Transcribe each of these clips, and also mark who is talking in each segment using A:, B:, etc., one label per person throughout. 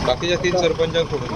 A: बाकीच्या 3 सरपंचांक सोडून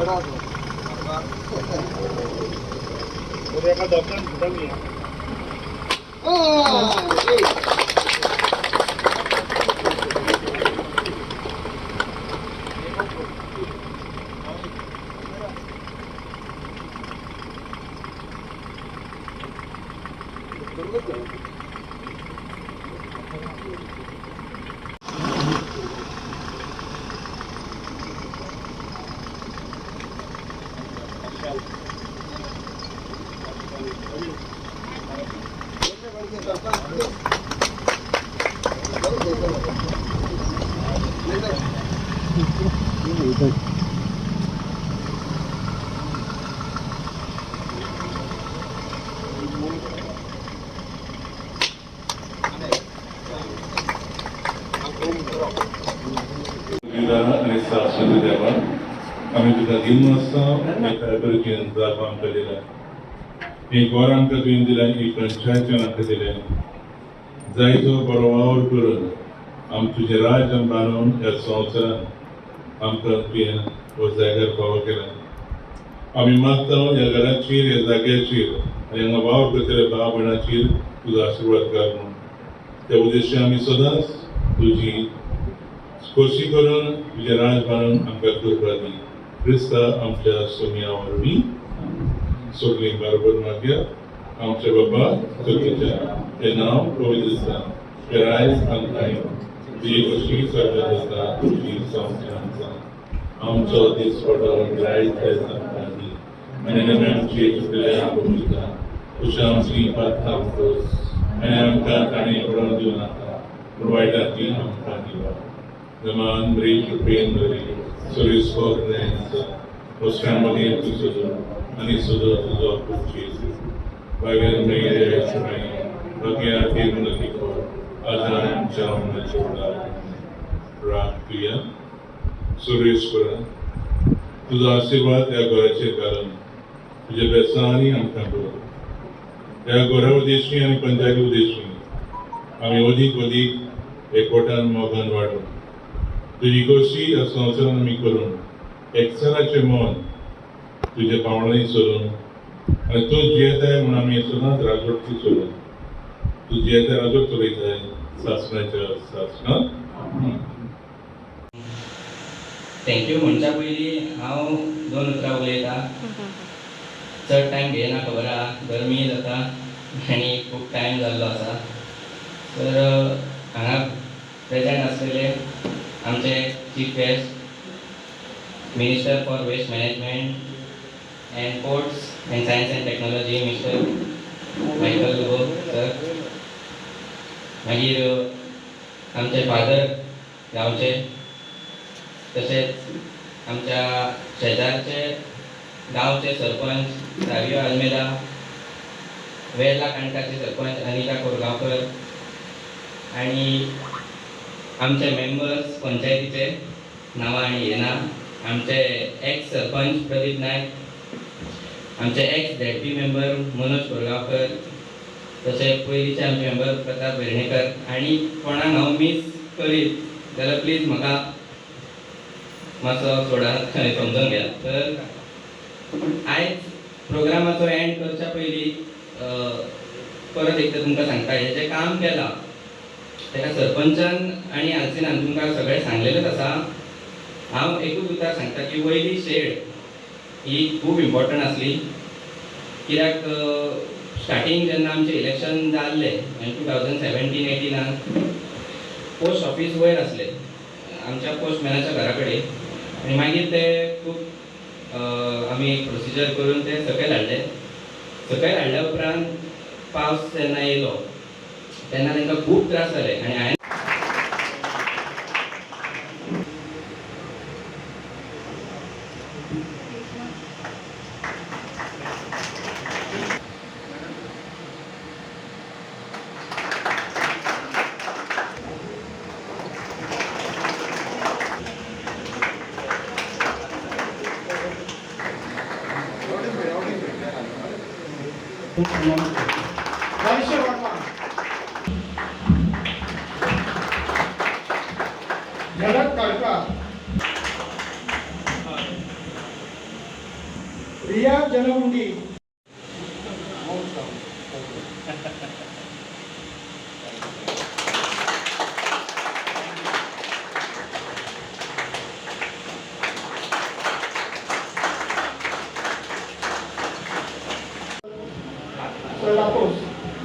A: आम्ही तुका दिवन आसता काम केलेलं एक वर आमकां तुवें दिलें एक पंचायतीन आमकां दिलें जायतो बरो वावर करून आम तुजें राज्य बांदून ह्या संवसारान आमकां तुवें हो जाग्यार फावो केला आमी मागता ह्या घराचेर ह्या जाग्याचेर आनी हांगा वावर करतल्या भाव भयणाचेर तुजो आशिर्वाद कर म्हणून त्या उद्देशान आमी सदांच तुजी खोशी करून तुजें राज बांदून आमकां करपा दी क्रिस्ता आमच्या सोम्या वरवीं सगळीं बरोबर मागया आमचे बाबा चुकीच्या हे नांव पवित्र आसा हे रायज आमकां तुजी कशी सर्वत आसा तुजी संवसारान आसा आमचो दिसपडो रायज आमकां दी आनी आमची चुकल्या आमकां अशें आमची पात्रां आनी आमकां ताणें पडोवन दिवं नाका पूण वायटांतली आमकां दिवा Zaman beri kepen dari serius koordinasi, poskamadi itu sudah, ani sudah kunci. Bagian mereka sebenarnya, bagian akhir menjadi kor, azan jam menjadi rakyat, serius koran. Tujuh asyik ya gorace karan, tujuh besani angkat dua. Ya gorau desi ani panjari desi, kami odik ekotan makan wadu. तुझी गोष्टी संवसारान आमी करून एकचाराचें मन तुज्या पावलांनी सोडून आनी तूं जियेताय म्हूण आमी सदांच राजवटी सोडून तूं जियेताय राजवट चलयताय शासनाच्या शासनांत
B: थँक्यू म्हणच्या पयलीं हांव 2 उतरां उलयतां चड टायम घेयना खबर आहा गरमी जाता आनी खूब टायम जाल्लो आसा तर हांगा प्रेजेंट आसलेले आमचे chief guest minister for waste management and ports and science and technology mister Michael Lugo sir मागीर आमचे फादर गांवचे तसेच आमच्या शेजारचे गांवचे सरपंच सावियो आल्मेदा वेर्ला काणकाचे सरपंच अनिता कोरगांवकर आणि आमचे मेंबर्स पंचायतीचे नांवां आनी येना आमचे एक्स सरपंच प्रदीप नायक आमचे x ZP member Manoj Korgaonkar तशें पयलींचे आमचे मेंबर प्रताप वेर्णेकर आनी कोणाक हांव मिस करीत जाल्यार प्लीज म्हाका मातसो सोडात समजून घेयात तर आयज प्रोग्रामाचो एंड करच्या पयलीं परत एकदा तुमकां सांगता हें जें काम केलां तेका सरपंचान आनी आलसिनान तुमकां सगळें सांगलेलेंच आसा. हांव एकूच उतर सांगता की वयली शेड ही खूब इम्पॉर्टंट आसली. कित्याक स्टार्टींग जेन्ना आमचें इलेक्शन जाल्लें 2017-18 पोस्ट ऑफीस वयर आसलें आमच्या पोस्टमॅनाच्या घरा कडेन आनी मागीर ते खूब आमी एक प्रोसिजर करून ते सकयल हाडल्या उपरांत पावस जेन्ना येयलो तेन्ना तांकां खूब त्रास जाले आनी हांवें
C: झलक काढका Riya जलमुंडी Sir Lapos,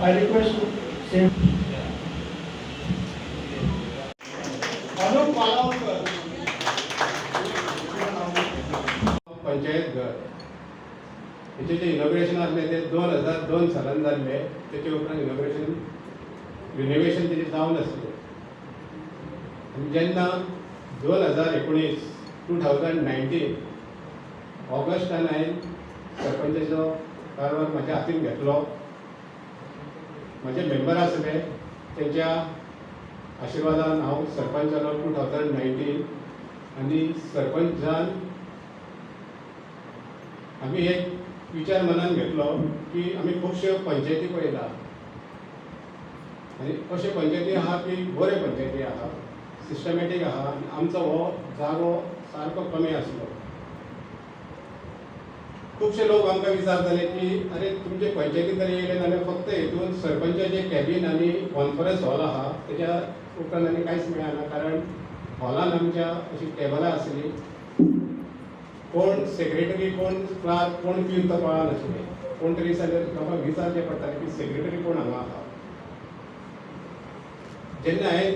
C: I request to same. Anup मालावकर
D: panchayat घर हेचे जे इनॉग्रेशन आसलें ते 2002 सालान जाल्लें. तेचे उपरांत इनॉग्रेशन रिनोवेशन तेजें जावन नासलें. आनी जेन्ना 2019 ऑगस्टान हांवें सरपंचाचो कारभार म्हाज्या हातीन घेतलो. म्हजे मेंबर आसले तेंच्या आशिर्वादान हांव सरपंच जालो 2019 आनी सरपंच जावन आमी एक विचार मनान घेतलो की आमी खुबश्यो पंचायती पळयला आनी अश्यो पंचायती आहा की बऱ्यो पंचायती आहा, सिस्टमॅटीक आहा. आमचो हो जागो सारको कमी आसलो. खुबशे लोक आमकां विचारताले की अरे तुमचे पंचायती तरी येयले नाल्यार फक्त हेतून सरपंचाचे कॅबिन आनी कॉन्फरन्स हॉल आहा तेच्या उपरांत आनी कांयच मेळना. कारण हॉलान आमच्या अशी टेबलां आसली. कोण सेक्रेटरी, कोण क्लार्क, कोण पिवन तो कळनासले. कोण तरी जाल्यार म्हाका विचारचें पडटालें की सेक्रेटरी कोण हांगा आहा. जेन्ना हांवें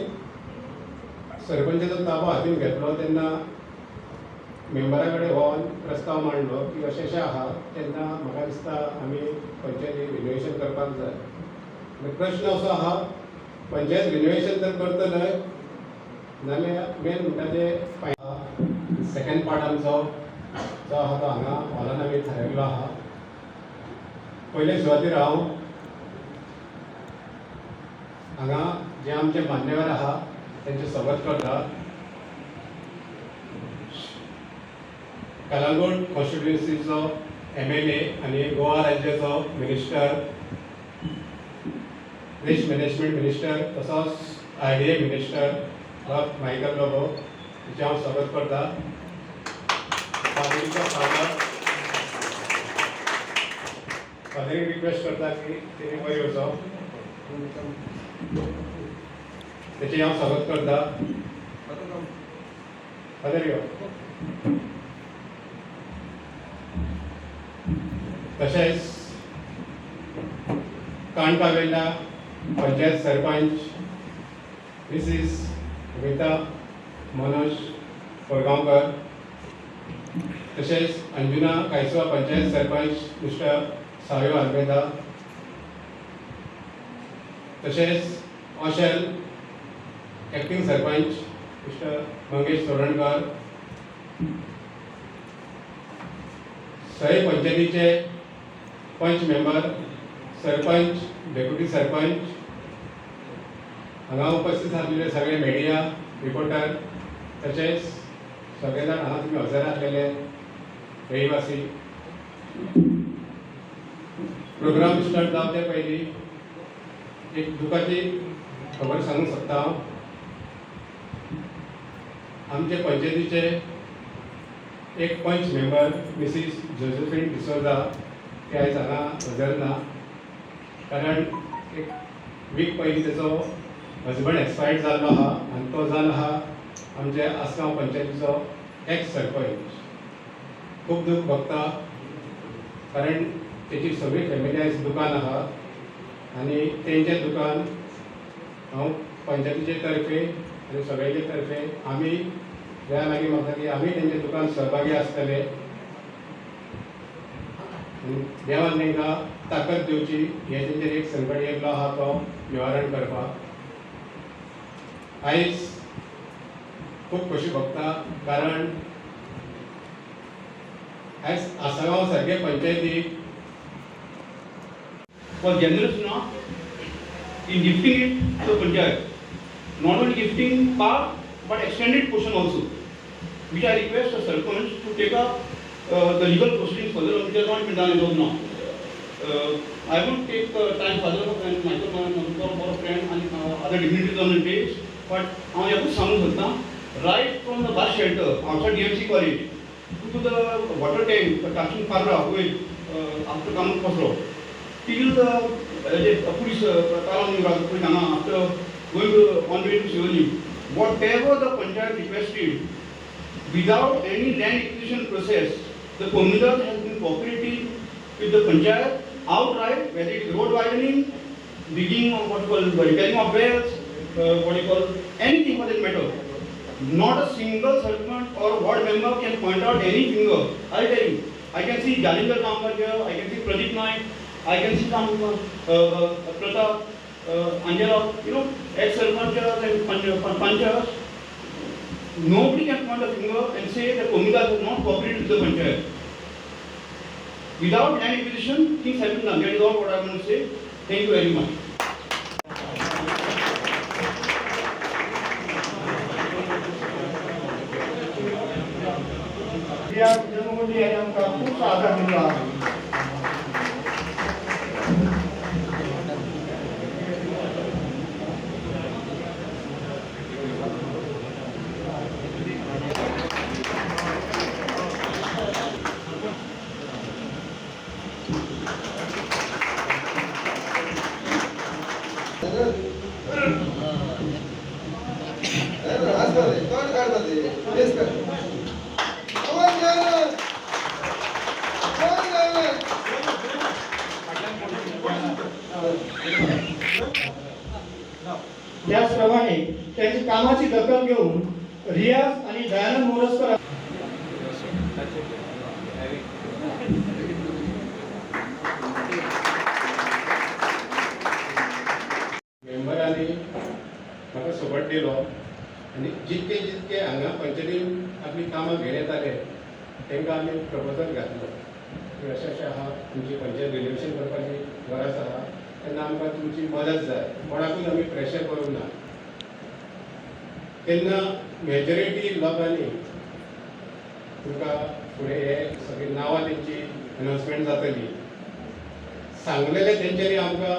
D: सरपंचाचो ताबो हातीन घेतलो तेन्ना मेंबरा कडेन हो प्रस्ताव मांडलो की अशें अशें आहा. तेन्ना म्हाका दिसता आमी पंचायती रिनोवेशन करपाक जाय. आनी प्रश्न असो आहा पंचायत रिनोवेशन जर करतले जाल्यार मेन म्हणटा ते सेकंड पार्ट आमचो जो आहा तो हांगा हॉलान आमी थारायल्लो आहा. पयले सुवातेर हांव हांगा जे आमचे मान्यवर आहा तेंचें स्वागत करता. कलंगूट कॉन्स्टिट्युएन्सीचो MLA आनी गोवा राज्याचो मिनिस्टर, वेस्ट मॅनेजमेंट मिनिस्टर तसोच IDA मिनिस्टर मायकल लोबो हेचें हांव स्वागत करता. फादरीक रिक्वेस्ट करता की तेणी वयर येवचो. तेचें हांव स्वागत करता. फादर यो. तशेंच काणकावेला पंचायत सरपंच मिसीस अमिता मनोज कोरगांवकर, तशेंच अंजुना कायसवा पंचायत सरपंच मिस्टर सायो आल्मेदा, तशेंच ऑशेल एक्टिंग सरपंच मिस्टर मंगेश तोरणकर, सगळे पंचायतीचे पंच मेंबर, सरपंच, डेप्युटी सरपंच, हांगा उपस्थित आसलेले सगळे मिडिया रिपोर्टर, तशेंच सगळे जाण हांगा तुमी हजर आसलेले रहिवासी. प्रोग्राम स्टार्ट जावचे ते पयलीं एक दुखाची खबर सांगूंक सोदता हांव. आमचे पंचायतीचे एक पंच मेंबर मिसीस जोसेफीन डिसोजा ती आयज हांगा हजर ना, कारण एक वीक पयलीं तेचो हजबंड एक्सपायर्ड जाल्लो आहा आनी तो जावन आहा आमचे आसगांव पंचायतीचो एक्स सरपंच. खूब दूख भोगता, कारण तेची सगळी फॅमिली आयज दुकान आहा आनी तेंचें दुकान हांव पंचायतीचे तर्फे आनी सगळ्यांचे तर्फे आमी ह्या लागीं म्हाका की आमी तेंचे दुकान सहभागी आसतले आनी देवान तांकां ताकद दिवची. हे तेंचेर एक संकट येयल्लो आहा तो निवारण करपाक. आयज खूब खोशी भोगता, कारण आयज आसगांव सारके पंचायतीक
E: was generous enough in gifting it to the panchayat. Not only gifting part, but extended portion also, which I request the sarpanch to take up the legal proceedings further, which has not been done as of now. I won't take time further of and Michael for a friend and other dignitaries on the page, but I have to sound right from the bus shelter outside DMC college to the water tank, the touching Parra, after Kamal Pasro, till the police after going on way to Shivani. Whatever the panchayat requested, without any land acquisition process, the community has been cooperating with the panchayat outright, whether it is road widening, digging or what you call repairing of wells, what you call anything for that matter. Not a single serpent or ward member can point out any finger. I'll tell you. I can see Jalinder Kamkar here, I can see Pradeep Naik, I can see some Pratap, Anjala, ex-serpents and panchas. Nobody can point a finger and say that Omida has not cooperated with the panchayat. Without any acquisition, things have been done. That is all what I want to say. Thank you very much.
C: या जन्मभूमी आणि आमकां खूब आदार दिल्लो आहा. त्याचप्रमाणे त्यांची कामाची दखल घेऊन रियाज आणि दयानंद मोरजकर
D: मेंबरांनी म्हाका सपोर्ट दिलो आनी जितके हांगा पंचायतीन आपली कामां घेवन येताले तांकां आमी प्रपोजल घातलो की अशें आहा तुमची पंचायत रिनोवेशन करपाची गरज आहा, तेन्ना आमकां तुमची मदत जाय. कोणाकूच आमी प्रेशर करूंक ना. तेन्ना मेजॉरिटी लोकांनी तुमकां फुडें हे सगळी नांवां तेंची अनाउन्समेंट जातली. सांगलेले तेंच्यांनी आमकां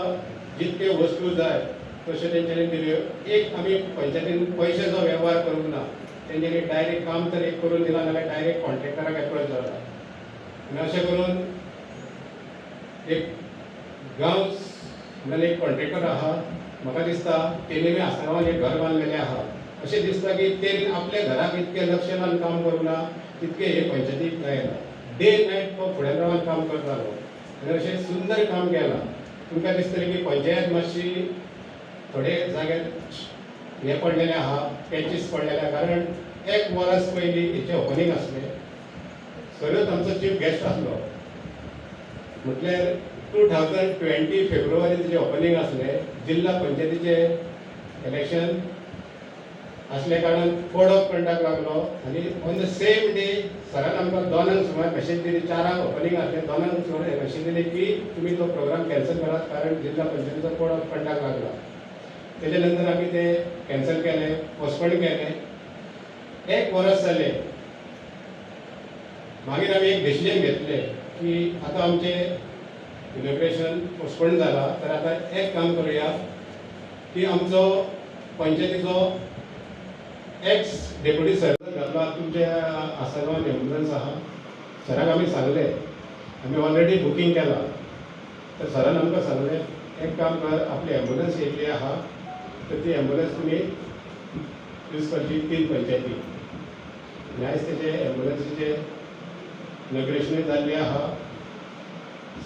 D: जितके वस्तू जाय तशें तेंच्यांनी दिल्यो. एक आमी पंचायतीन पयशांचो वेव्हार करूंक ना. तेंच्यांनी डायरेक्ट काम तर एक करून दिला नाल्यार डायरेक्ट कॉन्ट्रॅक्टराक एप्रोच जाला आनी अशें करून एक गांव म्हणल्यार एक कॉन्ट्रॅक्टर आहा, म्हाका दिसता तेणी आसगांवान एक घर बांदलेलें आहा. अशें दिसता की तेणी आपल्या घराक इतकें लक्ष लावन काम करूं ना तितकें हे पंचायतीक लायला. डे नायट तो फुडें रावन काम करतालो आनी अशें सुंदर काम केलां. तुमकां दिसतलें की पंचायत मातशी थोडे जाग्यार हे पडलेले आहा, पॅचीस पडलेले आहा, कारण एक वर्स पयलीं हेचें ओपनिंग आसलें. सगळ्योच आमचो चीफ गेस्ट आसलो, म्हटल्यार 2020 फेब्रुवारी तेजें ओपनिंग आसलें. जिल्हा पंचायतीचें इलेक्शन असल्या कारणान कोड ऑफ कंडक्ट लागलो आनी ऑन द सेम डे सरान आमकां 2 सुमार मॅसेज दिली. 4 ओपनिंग आसलें, 2 सुमार मॅसेज दिली की तुमी तो प्रोग्राम कॅन्सल करात कारण जिल्हा पंचायतीचो कोड ऑफ कंडक्ट लागला. तेजे नंतर आमी ते कॅन्सल केलें, पोस्टपोन केलें. 1 वर्स जालें. मागीर आमी एक डिसिजन घेतलें की आतां आमचें इनॉग्रेशन पोस्टपोन जाला, तर आतां एक काम करुया की आमचो पंचायतीचो एक्स डेप्युटी सर घातलो तुमचे आसगांवान एम्बुलन्स आहा सराक आमी सांगले आमी ऑलरेडी बुकींग केला तर सरान आमकां सांगलें एक काम कर आपली एम्बुलन्स येयल्ली आहा तर ती एम्बुलन्स तुमी यूज करची 3 पंचायती आनी आयज तेजे एम्बुलन्सीचे इनॉग्रेशनूय जाल्ली आहा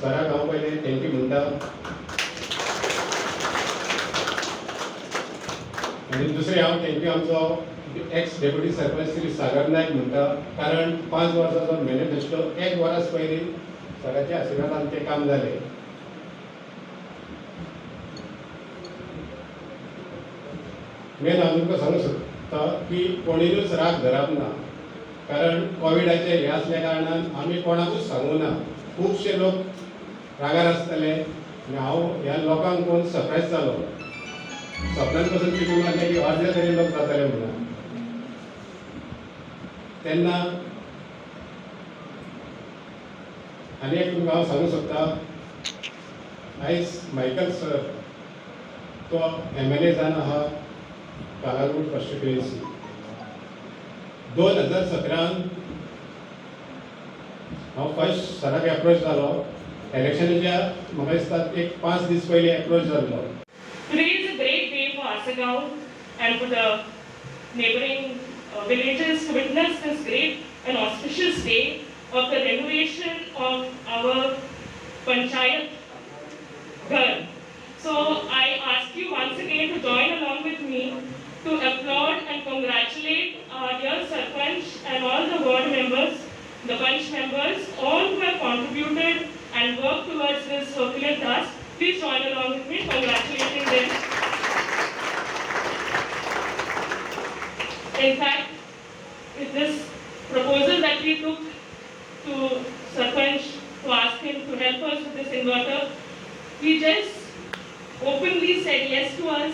D: सराक हांव पयलें थँक्यू म्हणटा आनी दुसरें हांव थँक्यू आमचो एक्स डेप्युटी सरपंच श्री सागर नायक म्हणटा कारण 5 वर्सांचो मॅनिफेस्टो 1 वरास पयलीं सराच्या आशिर्वादान तें काम जालें मेन हांव तुमकां सांगूंक सोदता की कोणीनूच राग धरप ना कारण कोविडाचे हे आसल्या कारणान आमी कोणाकूच सांगूं ना खुबशे लोक रागार आसतले आनी हांव ह्या लोकांक पळोवन सरप्रायज जालो सपनान पासून चिंतूंक लागलें की अर्दे तरी लोक जातले म्हणून तेन्ना आनी एक तुमकां हांव सांगूंक सोदता आयज मायकल सर तो MLA जावन आहा कालागूट कॉन्स्टिट्युएन्सी 2017 हांव फर्स्ट सराक एप्रोच जालो इलेक्शनाच्या म्हाका दिसता एक 5 दीस पयलीं एप्रोच जाल्लो
F: Today is a great day for Asagaon and for the neighboring villages to witness this great and auspicious day of the renovation of our Panchayat Ghar. So I ask you once again to join along with me to applaud and congratulate our dear Sarpanch and all the ward members, the Panch members, all who have contributed and worked towards this Herculean task. Please join along with me, congratulating them. In fact, with this proposal that we took to Sarpanch to ask him to help us with this inverter, he just openly said yes to us,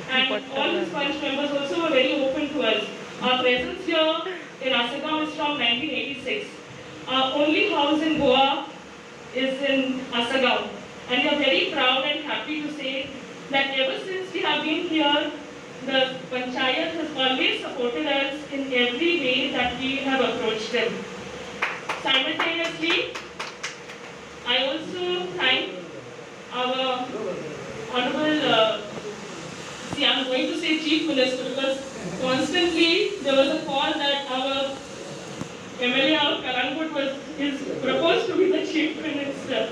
F: and all his Panch members also were very open to us. Our presence here in Asagaon is from 1986. Our only house in Goa is in Asagaon. And we are very proud and happy to say that ever since we have been here, the Panchayat has always supported us in every way that we have approached them. Simultaneously, I also thank our Honorable, I'm going to say Chief Minister because constantly there was a call that our MLA of Kalangут is proposed to be the Chief Minister.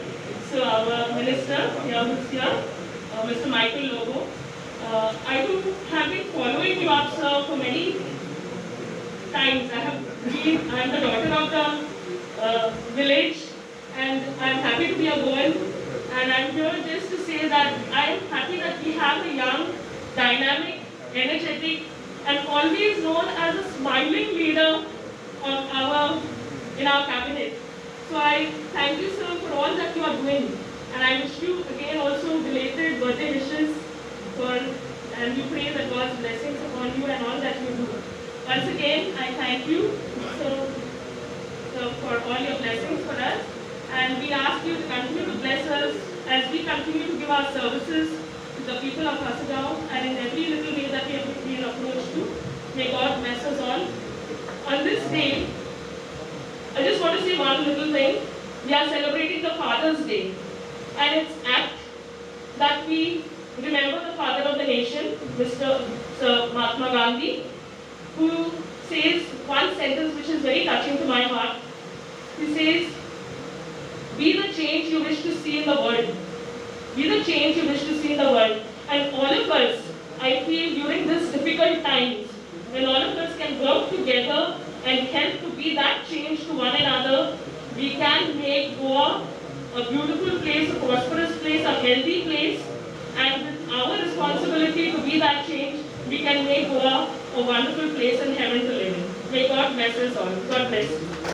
F: So our Minister, Mr. Michael Lobo, I too have been following you up, sir, for many times. I am the daughter of the village, and I am happy to be a Goan. And I am here just to say that I am happy that we have a young, dynamic, energetic, and always known as a smiling leader in our cabinet. So I thank you, sir, for all that you are doing, and I wish you again also belated birthday wishes and we pray that God's blessings upon you and all that you do. Once again, I thank you so for all your blessings for us, and we ask you to continue to bless us as we continue to give our services to the people of Asagaon and in every little way that we have been approached to. May God bless us all. On this day, I just want to say one little thing. We are celebrating the Father's Day, and it's apt that we remember the father of the nation, Mr. Sir Mahatma Gandhi, who says one sentence which is very touching to my heart. He says, "Be the change you wish to see in the world. Be the change you wish to see in the world." And all of us, I feel during this difficult times, when all of us can work together and help to be that change to one another, we can make Goa a beautiful place, a prosperous place, a healthy place, and with our responsibility to be that change, we can make Goa a wonderful place in heaven to live in. May God bless us all. God bless you.